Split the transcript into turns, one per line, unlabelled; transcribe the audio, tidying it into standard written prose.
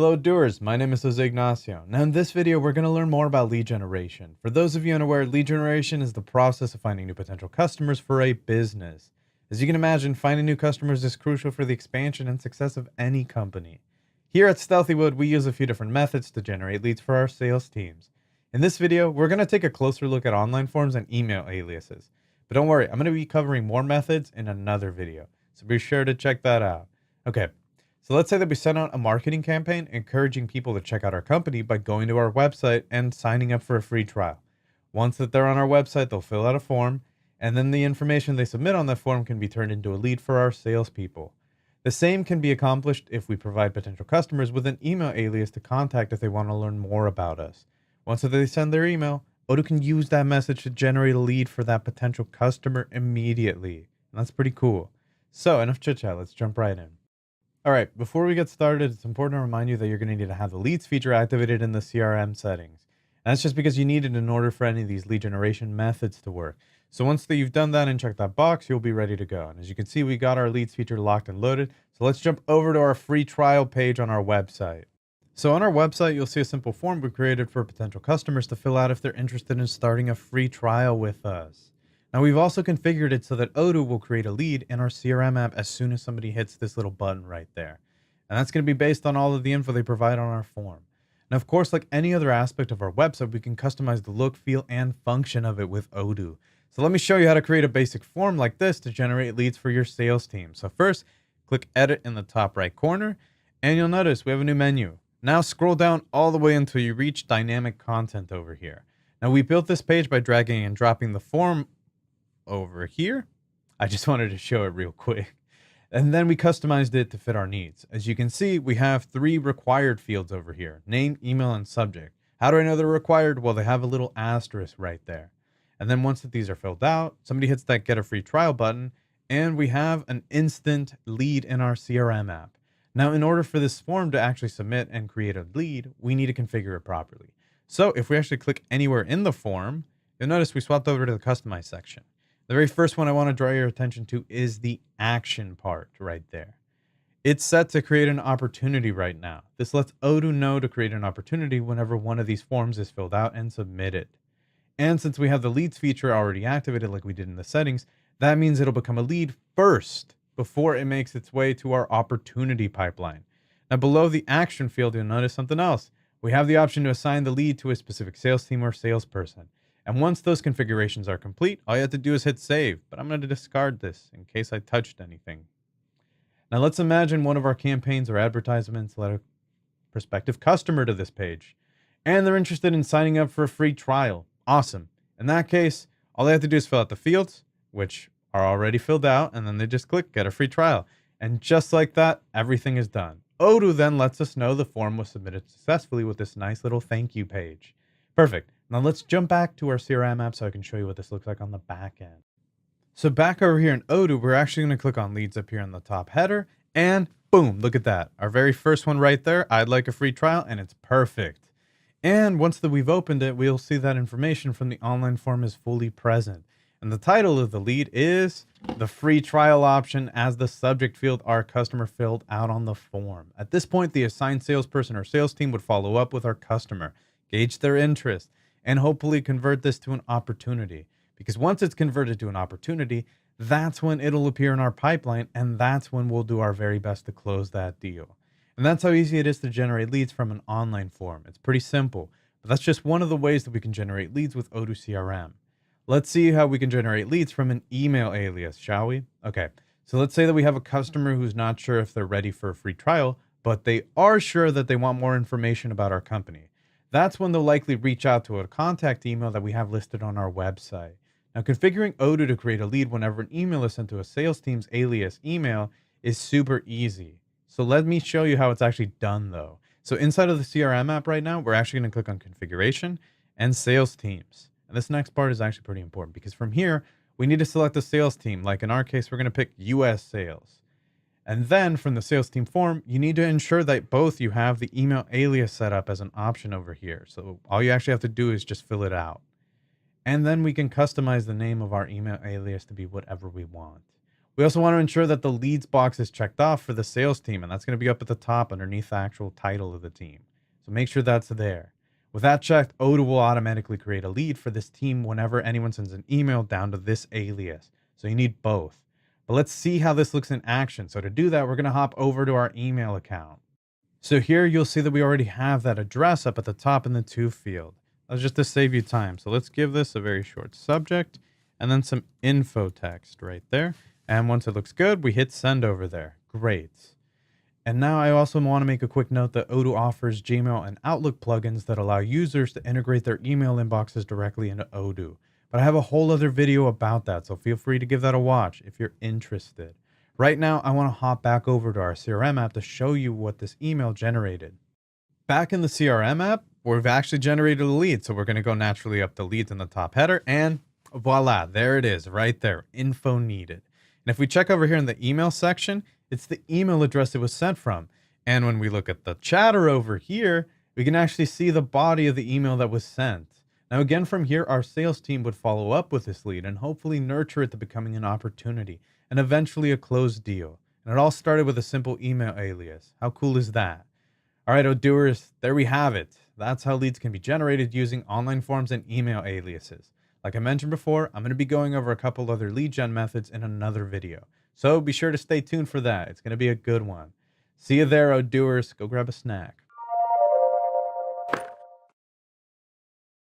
Hello doers, my name is Jose Ignacio. Now in this video, we're going to learn more about lead generation. For those of you unaware, lead generation is the process of finding new potential customers for a business. As you can imagine, finding new customers is crucial for the expansion and success of any company. Here at Stealthywood, we use a few different methods to generate leads for our sales teams. In this video, we're going to take a closer look at online forms and email aliases. But don't worry, I'm going to be covering more methods in another video, so be sure to check that out. Okay. So let's say that we send out a marketing campaign encouraging people to check out our company by going to our website and signing up for a free trial. Once that they're on our website, they'll fill out a form, and then the information they submit on that form can be turned into a lead for our salespeople. The same can be accomplished if we provide potential customers with an email alias to contact if they want to learn more about us. Once that they send their email, Odoo can use that message to generate a lead for that potential customer immediately. And that's pretty cool. So enough chit chat, let's jump right in. All right, before we get started, it's important to remind you that you're going to need to have the leads feature activated in the CRM settings. And that's just because you need it in order for any of these lead generation methods to work. So once that you've done that and checked that box, you'll be ready to go. And as you can see, we got our leads feature locked and loaded. So let's jump over to our free trial page on our website. So on our website, you'll see a simple form we created for potential customers to fill out if they're interested in starting a free trial with us. Now we've also configured it so that Odoo will create a lead in our CRM app as soon as somebody hits this little button right there. And that's going to be based on all of the info they provide on our form. Now, of course, like any other aspect of our website, we can customize the look, feel, and function of it with Odoo. So let me show you how to create a basic form like this to generate leads for your sales team. So first, click Edit in the top right corner, and you'll notice we have a new menu. Now scroll down all the way until you reach Dynamic Content over here. Now we built this page by dragging and dropping the form over here. I just wanted to show it real quick. And then we customized it to fit our needs. As you can see, we have 3 required fields over here: name, email, and subject. How do I know they're required? Well, they have a little asterisk right there. And then once that these are filled out, somebody hits that get a free trial button, and we have an instant lead in our CRM app. Now, in order for this form to actually submit and create a lead, we need to configure it properly. So if we actually click anywhere in the form, you'll notice we swapped over to the customize section. The very first one I want to draw your attention to is the action part right there. It's set to create an opportunity right now. This lets Odoo know to create an opportunity whenever one of these forms is filled out and submitted. And since we have the leads feature already activated like we did in the settings, that means it'll become a lead first before it makes its way to our opportunity pipeline. Now below the action field, you'll notice something else. We have the option to assign the lead to a specific sales team or salesperson. And once those configurations are complete, all you have to do is hit save. But I'm going to discard this in case I touched anything. Now let's imagine one of our campaigns or advertisements led a prospective customer to this page, and they're interested in signing up for a free trial. Awesome. In that case, all they have to do is fill out the fields, which are already filled out, and then they just click get a free trial. And just like that, everything is done. Odoo then lets us know the form was submitted successfully with this nice little thank you page. Perfect. Now let's jump back to our CRM app so I can show you what this looks like on the back end. So back over here in Odoo, we're actually going to click on leads up here in the top header, and boom, look at that. Our very first one right there, I'd like a free trial, and it's perfect. And once that we've opened it, we'll see that information from the online form is fully present. And the title of the lead is the free trial option as the subject field our customer filled out on the form. At this point, the assigned salesperson or sales team would follow up with our customer, gauge their interest, and hopefully convert this to an opportunity. Because once it's converted to an opportunity, that's when it'll appear in our pipeline, and that's when we'll do our very best to close that deal. And that's how easy it is to generate leads from an online form. It's pretty simple, but that's just one of the ways that we can generate leads with Odoo CRM. Let's see how we can generate leads from an email alias, shall we? Okay, so let's say that we have a customer who's not sure if they're ready for a free trial, but they are sure that they want more information about our company. That's when they'll likely reach out to a contact email that we have listed on our website. Now, configuring Odoo to create a lead whenever an email is sent to a sales team's alias email is super easy. So let me show you how it's actually done though. So inside of the CRM app right now, we're actually going to click on configuration and sales teams. And this next part is actually pretty important because from here, we need to select a sales team. Like in our case, we're going to pick US sales. And then from the sales team form, you need to ensure that both you have the email alias set up as an option over here. So all you actually have to do is just fill it out. And then we can customize the name of our email alias to be whatever we want. We also want to ensure that the leads box is checked off for the sales team, and that's going to be up at the top underneath the actual title of the team. So make sure that's there. With that checked, Odoo will automatically create a lead for this team whenever anyone sends an email down to this alias. So you need both. But let's see how this looks in action. So to do that, we're going to hop over to our email account. So here you'll see that we already have that address up at the top in the to field. That's just to save you time. So let's give this a very short subject and then some info text right there. And once it looks good, we hit send over there. Great. And now I also want to make a quick note that Odoo offers Gmail and Outlook plugins that allow users to integrate their email inboxes directly into Odoo. But I have a whole other video about that, so feel free to give that a watch if you're interested. Right now, I want to hop back over to our CRM app to show you what this email generated. Back in the CRM app, we've actually generated a lead, so we're going to go naturally up the leads in the top header, and voila, there it is, right there, info needed. And if we check over here in the email section, it's the email address it was sent from. And when we look at the chatter over here, we can actually see the body of the email that was sent. Now, again, from here, our sales team would follow up with this lead and hopefully nurture it to becoming an opportunity and eventually a closed deal. And it all started with a simple email alias. How cool is that? All right, Odooers, there we have it. That's how leads can be generated using online forms and email aliases. Like I mentioned before, I'm going to be going over a couple other lead gen methods in another video. So be sure to stay tuned for that. It's going to be a good one. See you there, Odooers. Go grab a snack.